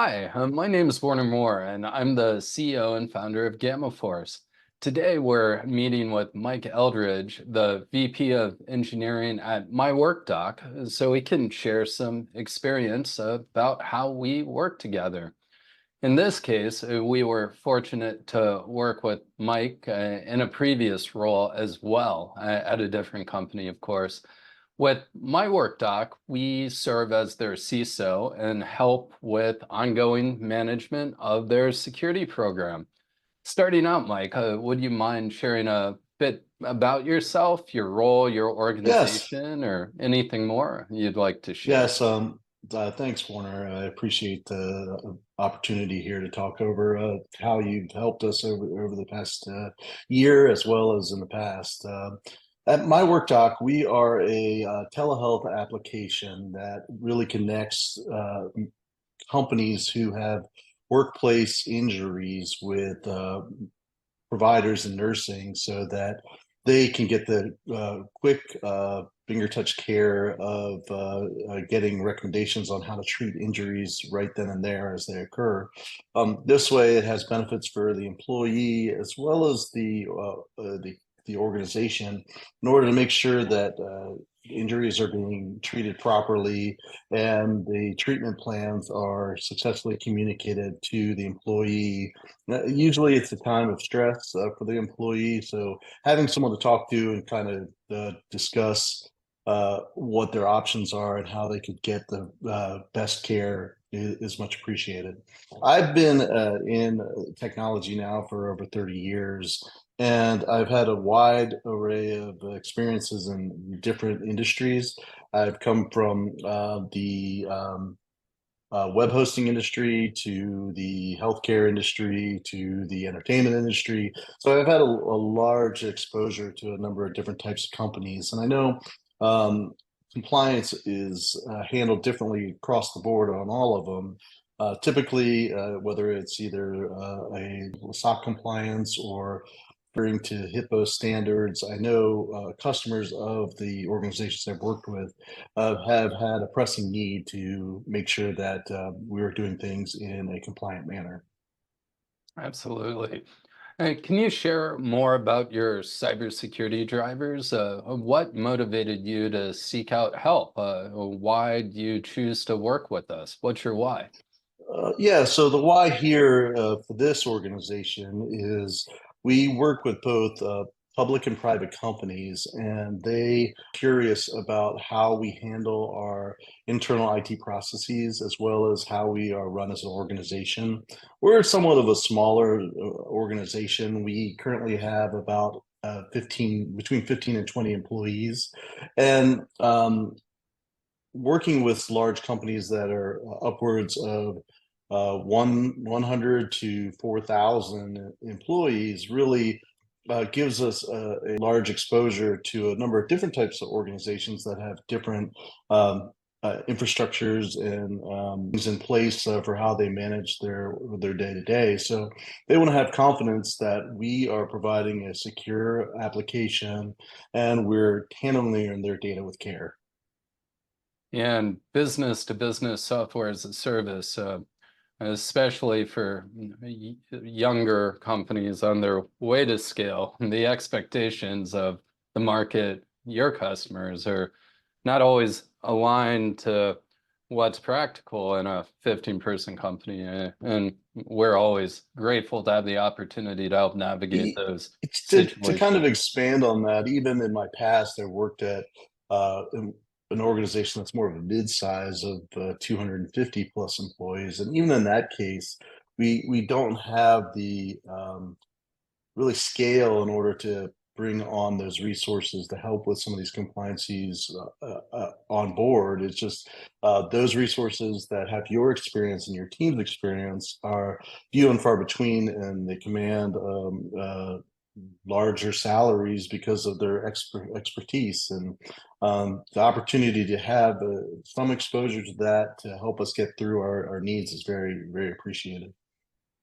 Hi, my name is Warner Moore, and I'm the CEO and founder of Gamma Force. Today, we're meeting with Mike Eldridge, the VP of Engineering at MyWorkDoc, so he can share some experience about how we work together. In this case, we were fortunate to work with Mike in a previous role as well, at a different company, of course. With MyWorkDoc, we serve as their CISO and help with ongoing management of their security program. Starting out, Mike, would you mind sharing a bit about yourself, your role, your Yes, organization, or anything more you'd like to share? yes. Thanks, Warner. I appreciate the opportunity here to talk over how you've helped us over the past year, as well as in the past. At MyWorkDoc, we are a telehealth application that really connects companies who have workplace injuries with providers in nursing so that they can get the quick finger touch care of getting recommendations on how to treat injuries right then and there as they occur. This way, it has benefits for the employee as well as the organization in order to make sure that injuries are being treated properly and the treatment plans are successfully communicated to the employee. Usually, it's a time of stress for the employee, so having someone to talk to and kind of discuss what their options are and how they could get the best care is much appreciated. I've been in technology now for over 30 years, and I've had a wide array of experiences in different industries. I've come from the web hosting industry to the healthcare industry to the entertainment industry. So I've had a large exposure to a number of different types of companies. And I know compliance is handled differently across the board on all of them. Typically, whether it's either a SOC compliance or adhering to HIPAA standards. I know customers of the organizations I've worked with have had a pressing need to make sure that we are doing things in a compliant manner. Absolutely. Can you share more about your cybersecurity drivers? What motivated you to seek out help? Why do you choose to work with us? What's your why? Yeah, so the why here for this organization is we work with both public and private companies, and they curious about how we handle our internal IT processes as well as how we are run as an organization. We're somewhat of a smaller organization. We currently have about 15 between 15 and 20 employees, and working with large companies that are upwards of 100 to 4,000 employees really gives us a large exposure to a number of different types of organizations that have different infrastructures and things in place for how they manage their day to day. So they want to have confidence that we are providing a secure application and we're handling their data with care. And business to business software as a service, especially for younger companies on their way to scale, the expectations of the market, your customers, are not always aligned to what's practical in a 15-person company. And we're always grateful to have the opportunity to help navigate those To kind of situations. expand on that, even in my past, I worked at an organization that's more of a mid-size of 250 plus employees, and even in that case, we don't have the really scale in order to bring on those resources to help with some of these compliances on board. It's just those resources that have your experience and your team's experience are few and far between, and they command larger salaries because of their expertise and the opportunity to have some exposure to that to help us get through our needs is very appreciated.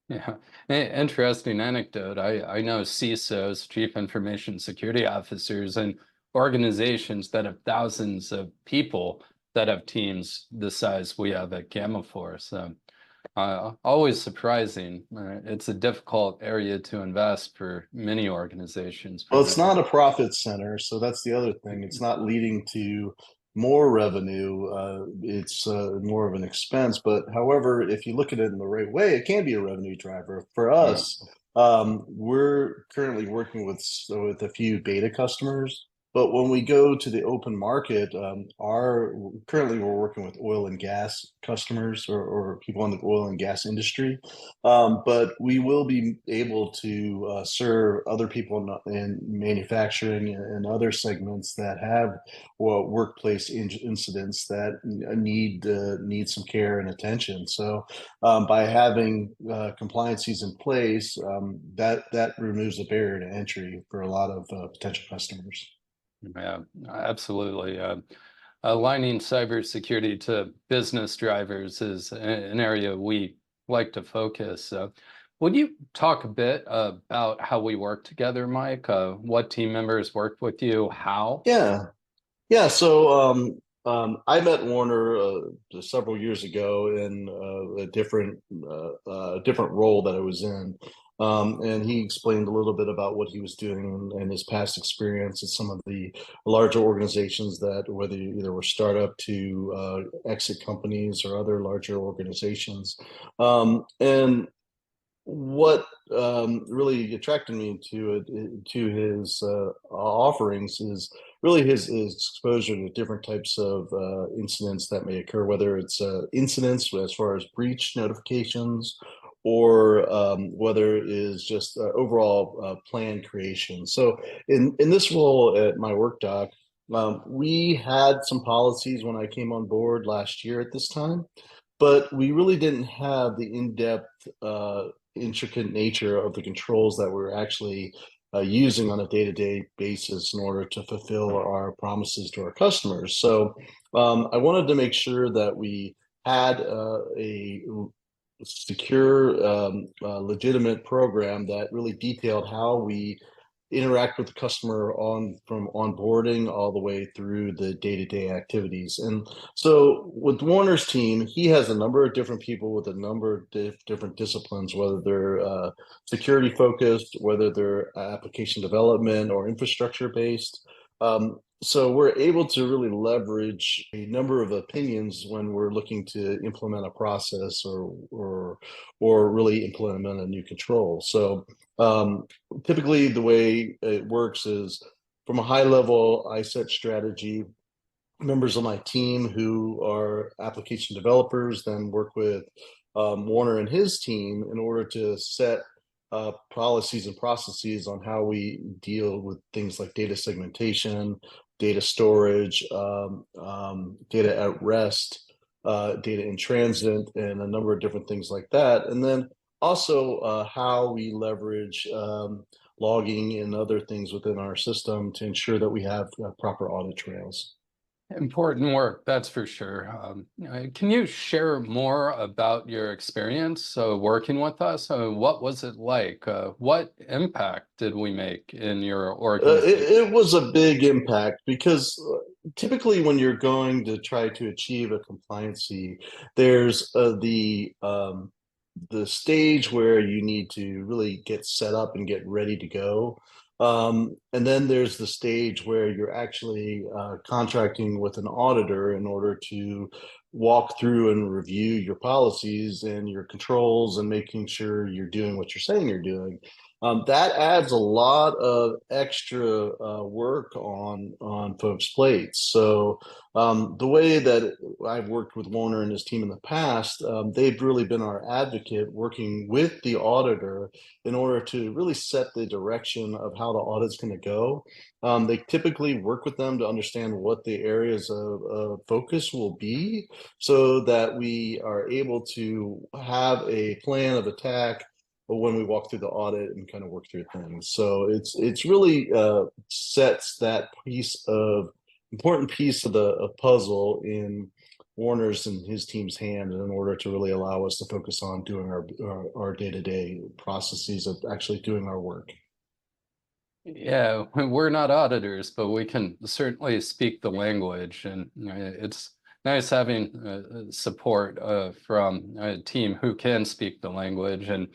Yeah. Interesting anecdote. I know CISOs, Chief Information Security Officers, and organizations that have thousands of people that have teams the size we have at Gamma Force. Always surprising. It's a difficult area to invest for many organizations, Well, it's probably. not a profit center, so that's the other thing. It's not leading to more revenue. It's more of an expense. But however, if you look at it in the right way, it can be a revenue driver. For Yeah. us, we're currently working with a few beta customers. But when we go to the open market, our currently we're working with oil and gas customers or people in the oil and gas industry. But we will be able to serve other people in manufacturing and other segments that have workplace incidents that need some care and attention. So by having compliancies in place, that removes a barrier to entry for a lot of potential customers. Yeah, absolutely. Aligning cybersecurity to business drivers is an area we like to focus. Would you talk a bit about how we work together, Mike? What team members worked with you? How? Yeah, yeah. So I met Warner several years ago in a different role that I was in, and he explained a little bit about what he was doing and his past experience at some of the larger organizations that, whether you either were startup to exit companies or other larger organizations, and what really attracted me to his offerings is really his exposure to different types of incidents that may occur, whether it's incidents as far as breach notifications or whether it is just overall plan creation. So in this role at MyWorkDoc, we had some policies when I came on board last year at this time, but we really didn't have the in-depth intricate nature of the controls that we're actually using on a day-to-day basis in order to fulfill our promises to our customers. So I wanted to make sure that we had a secure, legitimate program that really detailed how we interact with the customer on from onboarding all the way through the day-to-day activities. And so with Warner's team, he has a number of different people with a number of different disciplines, whether they're security focused, whether they're application development or infrastructure based. So we're able to really leverage a number of opinions when we're looking to implement a process or really implement a new control. So typically the way it works is from a high level, I set strategy. Members of my team who are application developers then work with Warner and his team in order to set policies and processes on how we deal with things like data segmentation, data storage, data at rest, data in transit, and a number of different things like that. And then also how we leverage logging and other things within our system to ensure that we have proper audit trails. Important work, that's for sure. Can you share more about your experience working with us? What was it like? What impact did we make in your organization? It was a big impact because typically when you're going to try to achieve a compliancy, there's the stage where you need to really get set up and get ready to go. And then there's the stage where you're actually contracting with an auditor in order to walk through and review your policies and your controls and making sure you're doing what you're saying you're doing. That adds a lot of extra work on folks' plates. So the way that I've worked with Warner and his team in the past, they've really been our advocate working with the auditor in order to really set the direction of how the audit's going to go. They typically work with them to understand what the areas of focus will be so that we are able to have a plan of attack when we walk through the audit and kind of work through things. So it's really sets that important piece of the puzzle in Warner's and his team's hand in order to really allow us to focus on doing our day-to-day processes of actually doing our work. Yeah, we're not auditors, but we can certainly speak the language, and it's nice having support from a team who can speak the language. And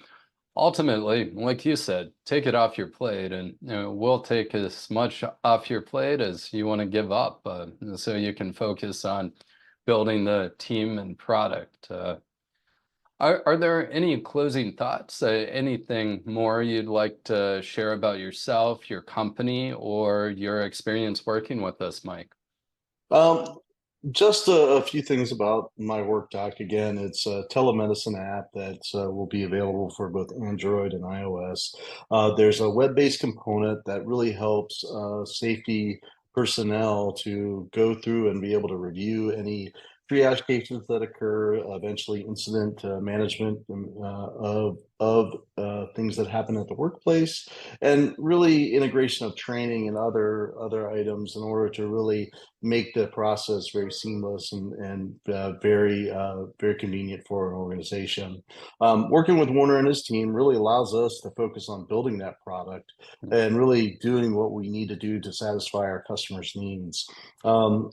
ultimately, like you said, take it off your plate, and we'll take as much off your plate as you want to give up, so you can focus on building the team and product. Are there any closing thoughts? Anything more you'd like to share about yourself, your company, or your experience working with us, Mike? Um, just a few things about MyWorkDoc. Again, it's a telemedicine app that will be available for both Android and iOS. There's a web-based component that really helps safety personnel to go through and be able to review any triage cases that occur, eventually incident management of things that happen at the workplace, and really integration of training and other items in order to really make the process very seamless and very convenient for an organization. Working with Warner and his team really allows us to focus on building that product and really doing what we need to do to satisfy our customers' needs. A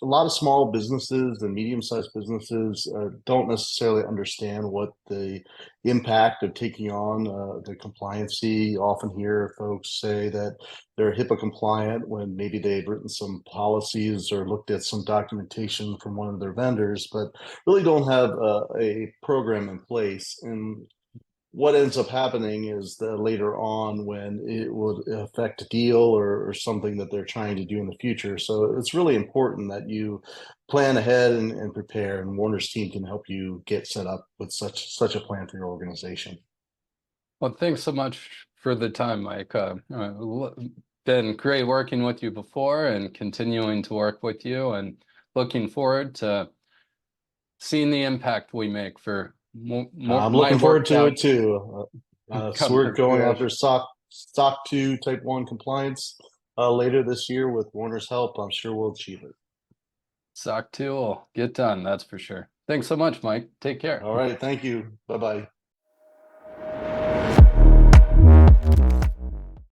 lot of small businesses and medium-sized businesses don't necessarily understand what the impact of taking on the compliancy. You often hear folks say that they're HIPAA compliant when maybe they've written some policies or looked at some documentation from one of their vendors, but really don't have a program in place. And what ends up happening is that later on when it would affect a deal or something that they're trying to do in the future. So it's really important that you plan ahead and prepare, and Warner's team can help you get set up with such a plan for your organization. Well, thanks so much for the time, Mike. Been great working with you before and continuing to work with you, and looking forward to seeing the impact we make for more I'm my looking forward work to doc it too. So come we're to going after fruition. SOC 2 Type 1 compliance later this year. With Warner's help, I'm sure we'll achieve it. SOC 2 will get done, that's for sure. Thanks so much, Mike. Take care. All right. Thank you. Bye bye.